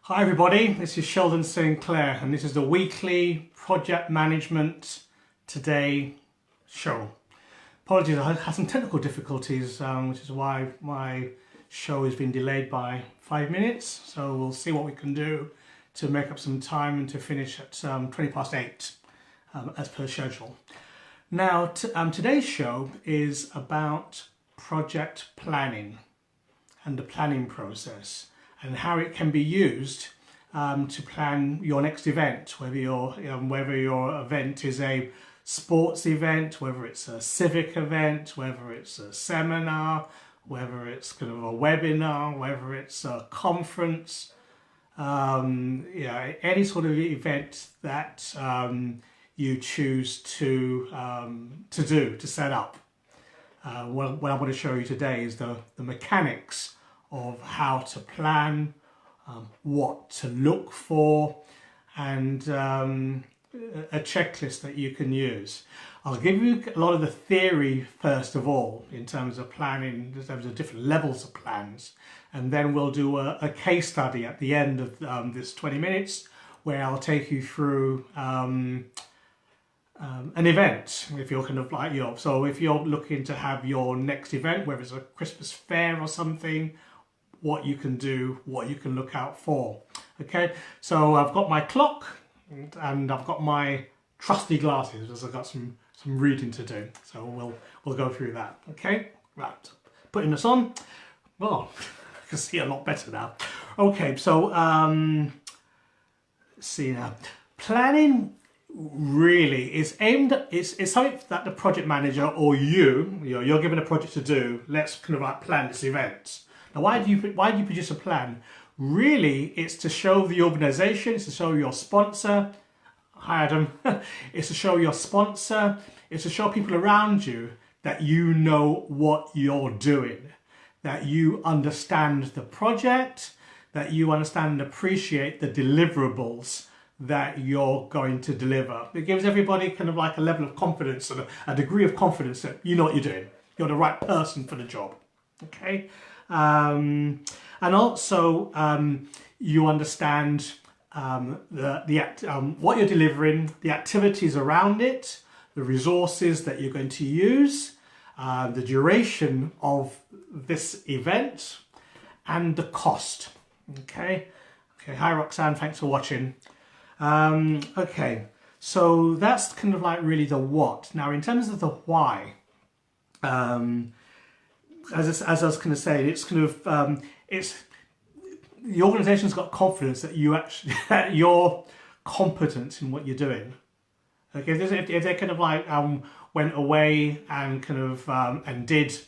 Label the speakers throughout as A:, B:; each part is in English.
A: Hi everybody, this is Sheldon Sinclair and this is the weekly Project Management Today show. Apologies, I had some technical difficulties, which is why my show has been delayed by 5 minutes. So we'll see what we can do to make up some time and to finish at 20 past 8 as per schedule. Now, today's show is about project planning and the planning process, and how it can be used to plan your next event, whether your event is a sports event, whether it's a civic event, whether it's a seminar, whether it's kind of a webinar, whether it's a conference, any sort of event that you choose to set up. What I want to show you today is the mechanics of how to plan, what to look for, and a checklist that you can use. I'll give you a lot of the theory first of all, in terms of planning, in terms of different levels of plans, and then we'll do a case study at the end of this 20 minutes where I'll take you through an event. If you're kind of like, so if you're looking to have your next event, whether it's a Christmas fair or something, what you can do, what you can look out for. Okay, so I've got my clock and I've got my trusty glasses because I've got some reading to do. So we'll go through that. Okay, right, putting this on. Well, I can see a lot better now. Okay, so let's see now. Planning really is aimed at, it's something that the project manager or you're given a project to do. Let's kind of like plan this event. Now, why do you produce a plan? Really, it's to show the organization, it's to show your sponsor. Hi Adam. It's to show your sponsor, it's to show people around you that you know what you're doing, that you understand the project, that you understand and appreciate the deliverables that you're going to deliver. It gives everybody kind of like a level of confidence and a degree of confidence that you know what you're doing. You're the right person for the job. Okay, and also you understand what you're delivering, the activities around it, the resources that you're going to use, the duration of this event, and the cost. Okay. Hi Roxanne, thanks for watching. Okay, so that's kind of like really the what. Now, in terms of the why, as I was kind of saying, it's kind of it's the organisation's got confidence that that you're competent in what you're doing. Okay, if they kind of like went away and kind of gave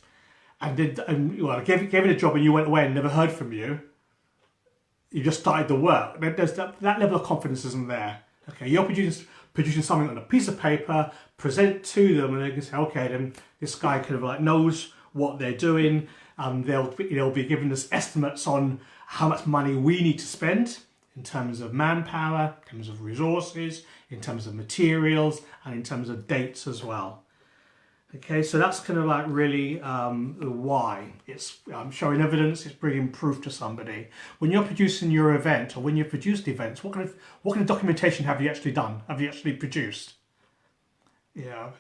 A: it a job and you went away and never heard from you. You just started the work. There's that level of confidence isn't there. Okay, you're producing something on a piece of paper, present to them, and they can say, okay, then this guy kind of like knows what they're doing. They'll be giving us estimates on how much money we need to spend in terms of manpower, in terms of resources, in terms of materials, and in terms of dates as well. Okay, so that's kind of like really why. It's showing evidence, it's bringing proof to somebody. When you're producing your event, or when you've produced events, what kind of documentation have you actually done? Have you actually produced?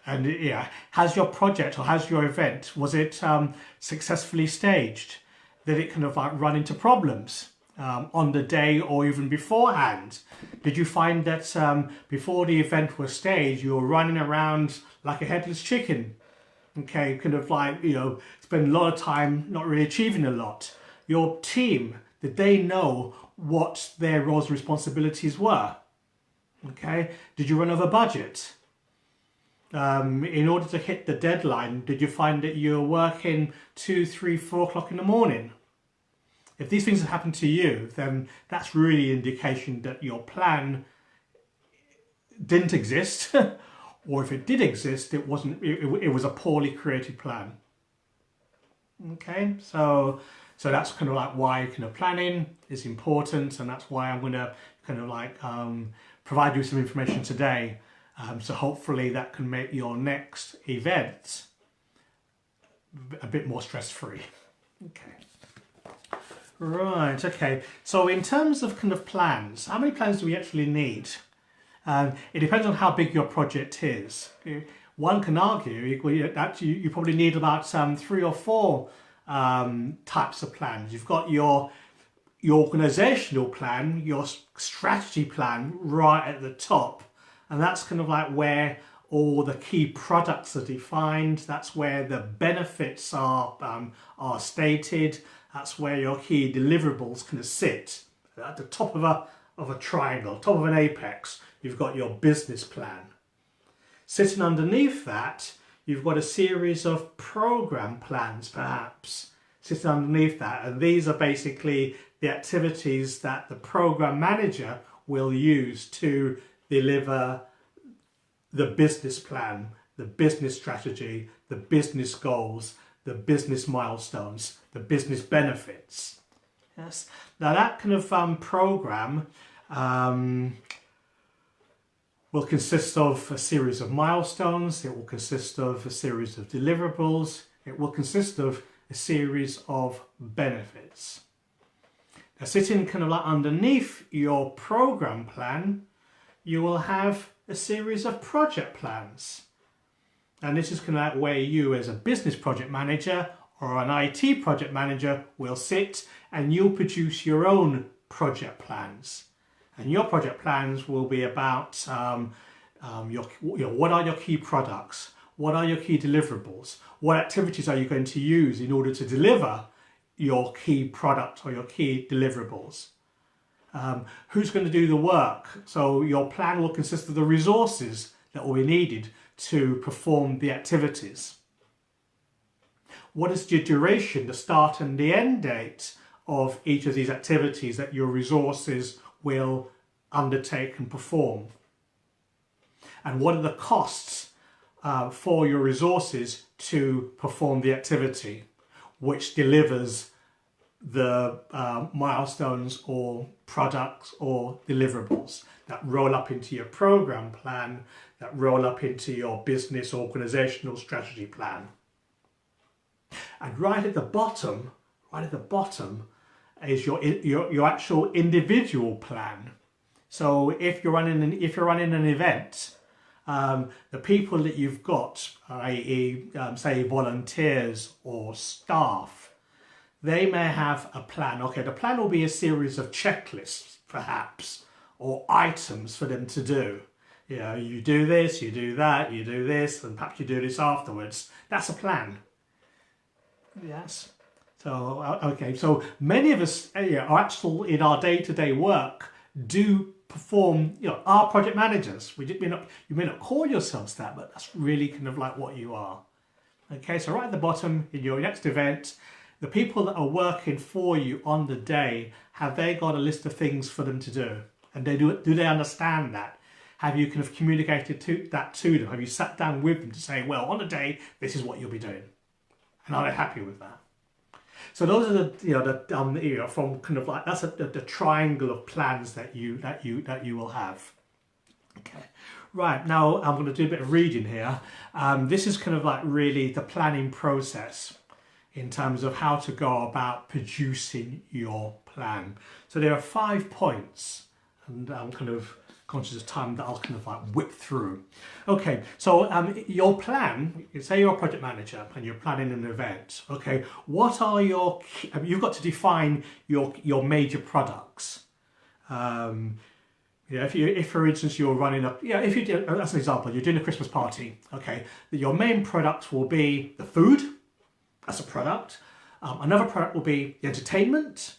A: Has your project or has your event, was it successfully staged? Did it kind of like run into problems on the day or even beforehand? Did you find that before the event was staged, you were running around like a headless chicken? Okay, kind of like, spend a lot of time not really achieving a lot. Your team, did they know what their roles and responsibilities were? Okay, did you run over budget? In order to hit the deadline, did you find that you were working 2, 3, 4 o'clock in the morning? If these things have happened to you, then that's really an indication that your plan didn't exist. Or if it did exist, it was a poorly created plan. Okay, so that's kind of like why kind of planning is important, and that's why I'm going to kind of like provide you some information today. So hopefully that can make your next event a bit more stress-free. Okay. Right, okay. So in terms of kind of plans, how many plans do we actually need? It depends on how big your project is. One can argue that you probably need about 3 or 4 types of plans. You've got your organizational plan, your strategy plan right at the top, and that's kind of like where all the key products are defined. That's where the benefits are stated. That's where your key deliverables kind of sit at the top of a triangle, top of an apex. You've got your business plan. Sitting underneath that, you've got a series of program plans, perhaps, sitting underneath that. And these are basically the activities that the program manager will use to deliver the business plan, the business strategy, the business goals, the business milestones, the business benefits. Yes. Now that kind of program will consist of a series of milestones. It will consist of a series of deliverables. It will consist of a series of benefits. Now, sitting kind of like underneath your program plan, you will have a series of project plans. And this is kind of like where you as a business project manager or an IT project manager will sit, and you'll produce your own project plans. And your project plans will be about what are your key products? What are your key deliverables? What activities are you going to use in order to deliver your key product or your key deliverables? Who's going to do the work? So your plan will consist of the resources that will be needed to perform the activities. What is your duration, the start and the end date of each of these activities that your resources will undertake and perform? And what are the costs for your resources to perform the activity, which delivers the milestones or products or deliverables that roll up into your program plan, that roll up into your business organizational strategy plan. And right at the bottom is your actual individual plan. So if you're running an event, the people that you've got, i.e., say volunteers or staff, they may have a plan. Okay, the plan will be a series of checklists, perhaps, or items for them to do. You know, you do this, you do that, you do this, and perhaps you do this afterwards. That's a plan. Yes. So, okay, so many of us are actual in our day-to-day work do perform, are project managers. You may not call yourselves that, but that's really kind of like what you are. Okay, so right at the bottom in your next event, the people that are working for you on the day, have they got a list of things for them to do? And do they understand that? Have you kind of communicated that to them? Have you sat down with them to say, well, on the day, this is what you'll be doing? And are they happy with that? So those are the from kind of like that's the triangle of plans that you will have. Okay, right now I'm going to do a bit of reading here. This is kind of like really the planning process in terms of how to go about producing your plan. So there are 5 points, and I'm kind of conscious of time that I'll kind of like whip through. Okay, so your plan, say you're a project manager and you're planning an event. Okay, what are your key, you've got to define your major products. If for instance you're running if you do, as an example, you're doing a Christmas party. Okay, your main product will be the food. That's a product. Another product will be the entertainment,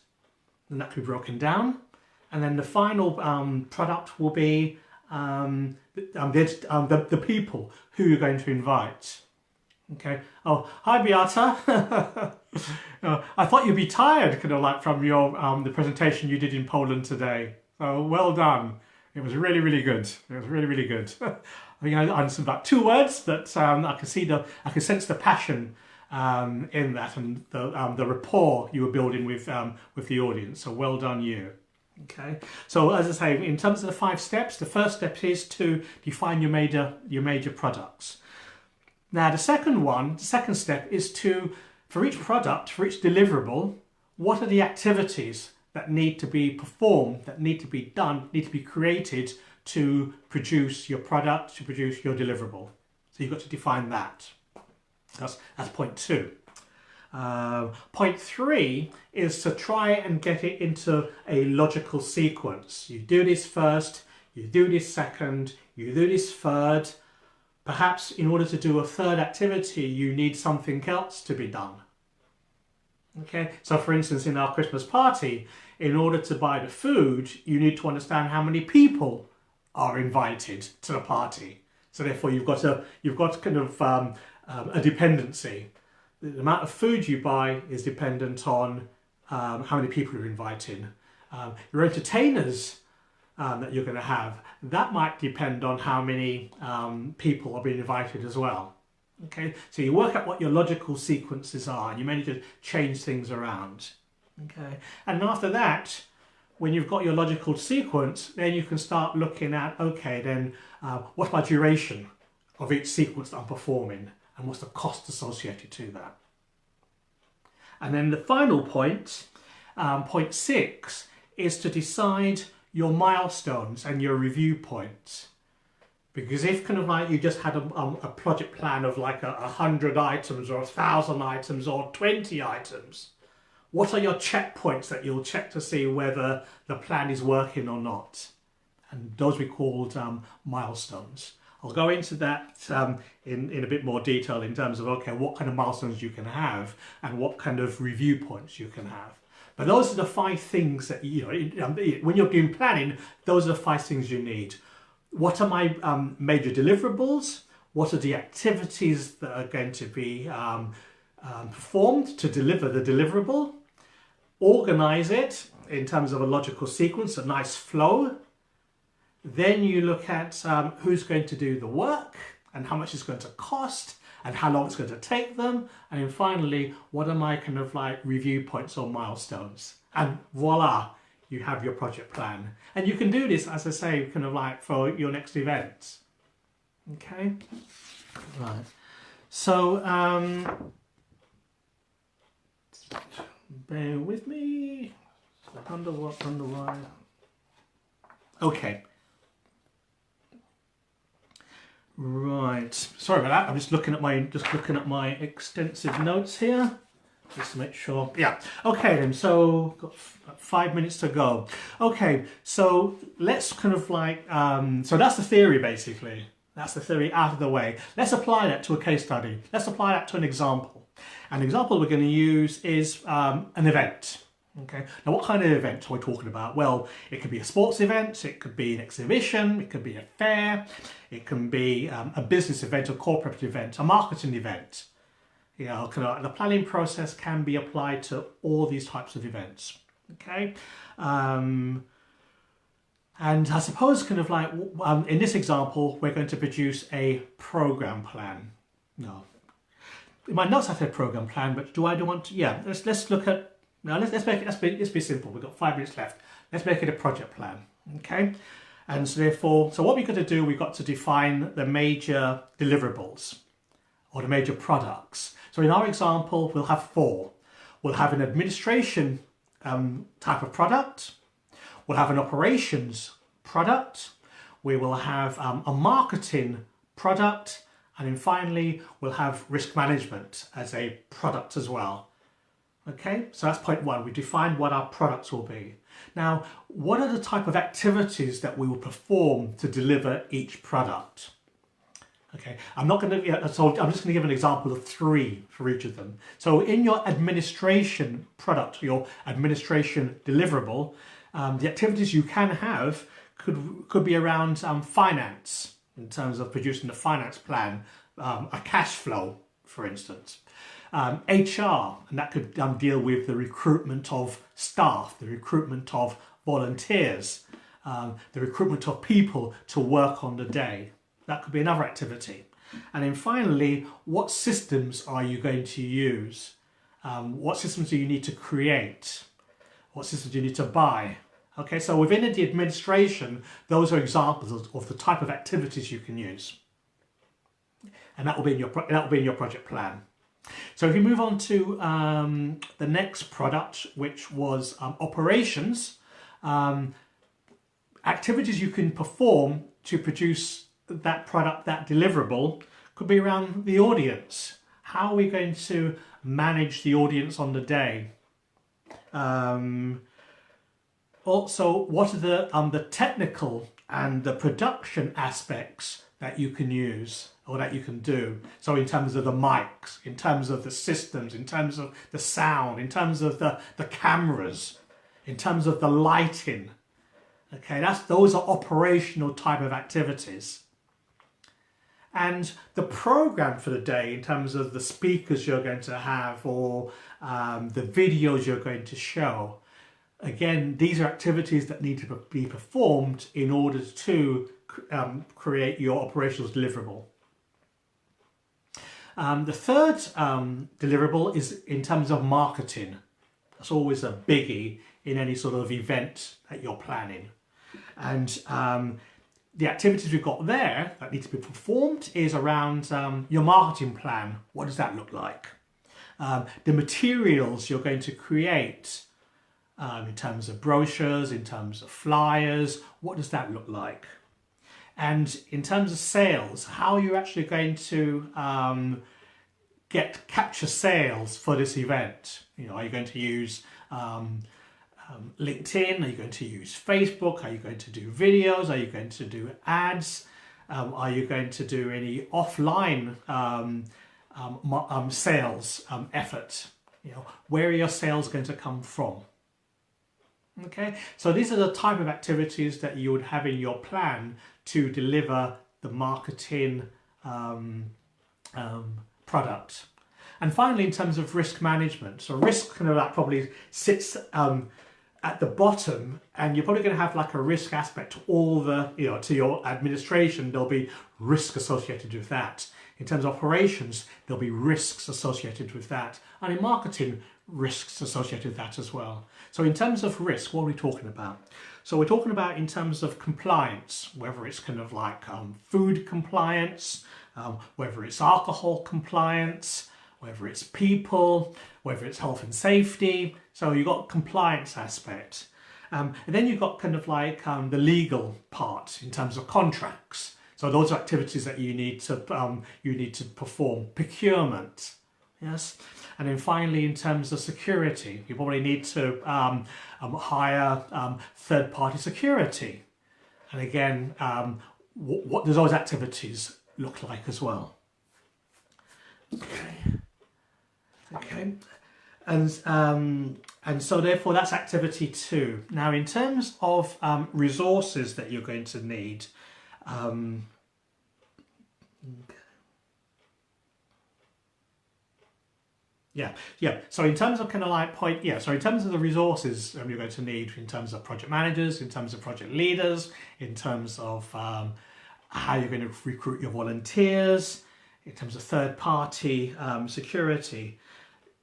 A: and that could be broken down. And then the final product will be the people who you're going to invite. Okay. Oh, hi Beata. I thought you'd be tired, kind of like from your the presentation you did in Poland today. So well done. It was really, really good. It was really, really good. I think I understood about 2 words, but I can sense the passion in that, and the rapport you were building with the audience. So well done, you. Okay, so as I say, in terms of the 5 steps, the first step is to define your major products. Now the second step is to, for each product, for each deliverable, what are the activities that need to be performed, that need to be done, need to be created to produce your product, to produce your deliverable. So you've got to define that. That's point 2. Point 3 is to try and get it into a logical sequence. You do this first, you do this second, you do this third. Perhaps in order to do a third activity, you need something else to be done. Okay, so for instance, in our Christmas party, in order to buy the food, you need to understand how many people are invited to the party. So therefore, you've got kind of a dependency. The amount of food you buy is dependent on how many people you're inviting. Your entertainers that you're going to have, that might depend on how many people are being invited as well. Okay, so you work out what your logical sequences are, and you manage to change things around. Okay, and after that, when you've got your logical sequence, then you can start looking at, okay, then what's my duration of each sequence that I'm performing, and what's the cost associated to that. And then the final point, point 6, is to decide your milestones and your review points. Because if kind of like you just had a project plan of like 100 items or 1,000 items or 20 items, what are your checkpoints that you'll check to see whether the plan is working or not? And those we called milestones. I'll go into that in a bit more detail in terms of, okay, what kind of milestones you can have and what kind of review points you can have. But those are the 5 things that, you know, when you're doing planning, those are the 5 things you need. What are my major deliverables? What are the activities that are going to be performed to deliver the deliverable? Organize it in terms of a logical sequence, a nice flow. Then you look at who's going to do the work and how much it's going to cost and how long it's going to take them. And then finally, what are my kind of like review points or milestones? And voila, you have your project plan. And you can do this, as I say, kind of like for your next event. Okay? Right. So, bear with me. Under why? Okay. Right. Sorry about that. I'm just looking at my extensive notes here, just to make sure. Yeah. Okay then. So got 5 minutes to go. Okay. So let's kind of like so that's the theory basically. That's the theory out of the way. Let's apply that to a case study. Let's apply that to an example. An example we're going to use is an event. Okay. Now, what kind of event are we talking about? Well, it could be a sports event, it could be an exhibition, it could be a fair, it can be a business event, a corporate event, a marketing event. You know, the planning process can be applied to all these types of events. Okay. And I suppose kind of like in this example, we're going to produce a program plan. No. In my notes I said program plan, but do I want to? Yeah, let's look at. Now let's be simple. We've got 5 minutes left. Let's make it a project plan, okay? And so therefore, so what we've got to do, we've got to define the major deliverables or the major products. So in our example, we'll have 4. We'll have an administration type of product. We'll have an operations product. We will have a marketing product, and then finally we'll have risk management as a product as well. Okay, so that's point 1. We define what our products will be. Now, what are the type of activities that we will perform to deliver each product? Okay, I'm just going to give an example of 3 for each of them. So in your administration product, your administration deliverable, the activities you can have could be around finance, in terms of producing a finance plan, a cash flow, for instance. HR, and that could deal with the recruitment of staff, the recruitment of volunteers, the recruitment of people to work on the day. That could be another activity. And then finally, what systems are you going to use? What systems do you need to create? What systems do you need to buy? Okay, so within the administration, those are examples of the type of activities you can use. And that will be in your project plan. So if you move on to the next product, which was operations, activities you can perform to produce that product, that deliverable, could be around the audience. How are we going to manage the audience on the day? Also, what are the technical and the production aspects that you can use or that you can do? So in terms of the mics, in terms of the systems, in terms of the sound, in terms of the cameras, in terms of the lighting. Okay, those are operational type of activities. And the program for the day, in terms of the speakers you're going to have or the videos you're going to show, again, these are activities that need to be performed in order to create your operational deliverable. The third deliverable is in terms of marketing. That's always a biggie in any sort of event that you're planning. And the activities we've got there that need to be performed is around your marketing plan. What does that look like? The materials you're going to create in terms of brochures, in terms of flyers, what does that look like? And in terms of sales, how are you actually going to capture sales for this event? You know, are you going to use LinkedIn? Are you going to use Facebook? Are you going to do videos? Are you going to do ads? Are you going to do any offline sales effort? You know, where are your sales going to come from? Okay, so these are the type of activities that you would have in your plan to deliver the marketing product. And finally, in terms of risk management, so risk kind of that probably sits at the bottom, and you're probably going to have like a risk aspect to all the, you know, to your administration. There'll be risk associated with that. In terms of operations, there'll be risks associated with that, and in marketing, risks associated with that as well. So in terms of risk, what are we talking about? So we're talking about in terms of compliance, whether it's kind of like food compliance, whether it's alcohol compliance, whether it's people, whether it's health and safety. So you've got compliance aspect. And then you've got kind of like the legal part in terms of contracts. So those are activities that you need to perform. Procurement, yes. And then finally, in terms of security, you probably need to hire third-party security. And again, what does those activities look like as well? Okay. And so therefore that's activity 2. Now in terms of resources that you're going to need, so in terms of kind of like so in terms of the resources you're going to need in terms of project managers, in terms of project leaders, in terms of how you're going to recruit your volunteers, in terms of third-party security,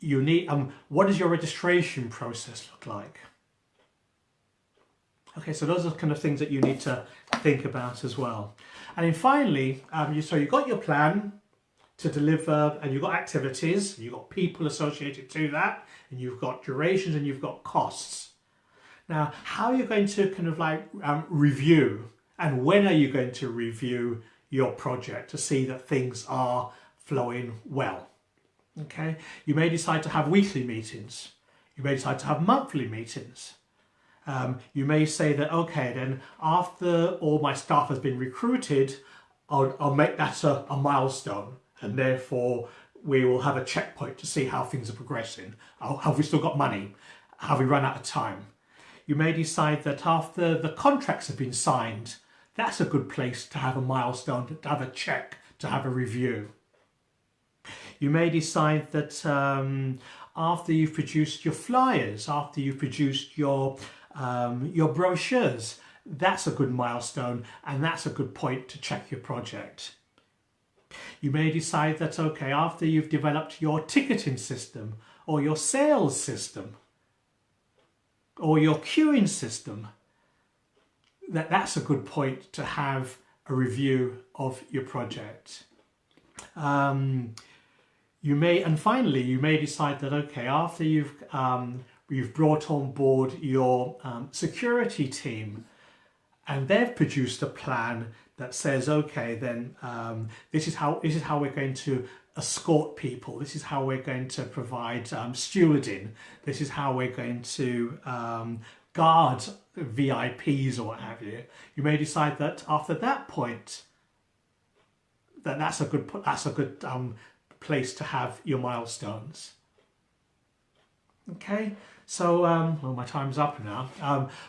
A: you need, what does your registration process look like? Okay, so those are kind of things that you need to think about as well. And then finally, so you've got your plan to deliver, and you've got activities, and you've got people associated to that, and you've got durations, and you've got costs. Now, how are you going to kind of like review, and when are you going to review your project to see that things are flowing well? Okay, you may decide to have weekly meetings. You may decide to have monthly meetings. You may say that, okay, then after all my staff has been recruited, I'll make that a milestone, and therefore we will have a checkpoint to see how things are progressing. Have we still got money? Have we run out of time? You may decide that after the contracts have been signed, that's a good place to have a milestone, to have a check, to have a review. You may decide that after you've produced your flyers, after you've produced your brochures, that's a good milestone, and that's a good point to check your project. You may decide that, okay, after you've developed your ticketing system, or your sales system, or your queuing system, that's a good point to have a review of your project. Finally, you may decide that, okay, after you've brought on board your security team, and they've produced a plan that says, okay, then this is how we're going to escort people. This is how we're going to provide stewarding. This is how we're going to guard VIPs or what have you. You may decide that after that point, that's a good place to have your milestones. Okay, so well, my time's up now,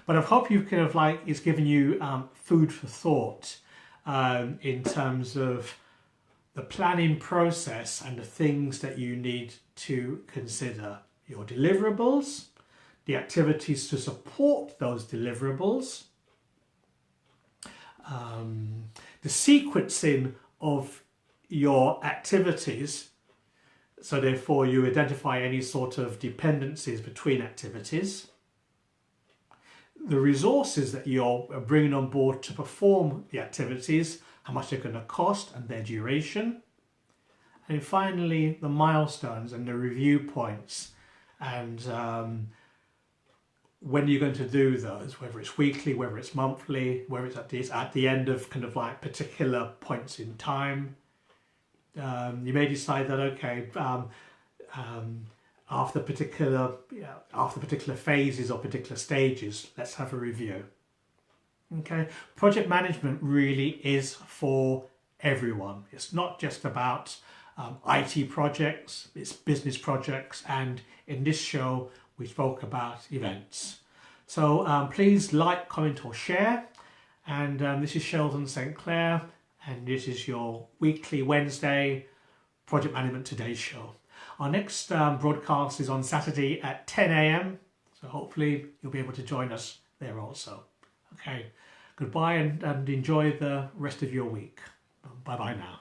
A: but I hope you kind of like it's given you food for thought in terms of the planning process and the things that you need to consider. Your deliverables, the activities to support those deliverables, the sequencing of your activities, so therefore you identify any sort of dependencies between activities, the resources that you're bringing on board to perform the activities, how much they're going to cost and their duration, and finally the milestones and the review points, and when you're going to do those, whether it's weekly, whether it's monthly, whether it's at the end of kind of like particular points in time. You may decide that, okay, after particular phases or particular stages, let's have a review. Okay, project management really is for everyone. It's not just about IT projects, it's business projects, and in this show we spoke about events. So please like, comment or share, and this is Sheldon St. Clair, and this is your weekly Wednesday Project Management Today show. Our next broadcast is on Saturday at 10 a.m. So hopefully you'll be able to join us there also. Okay, goodbye and enjoy the rest of your week. Bye-bye now.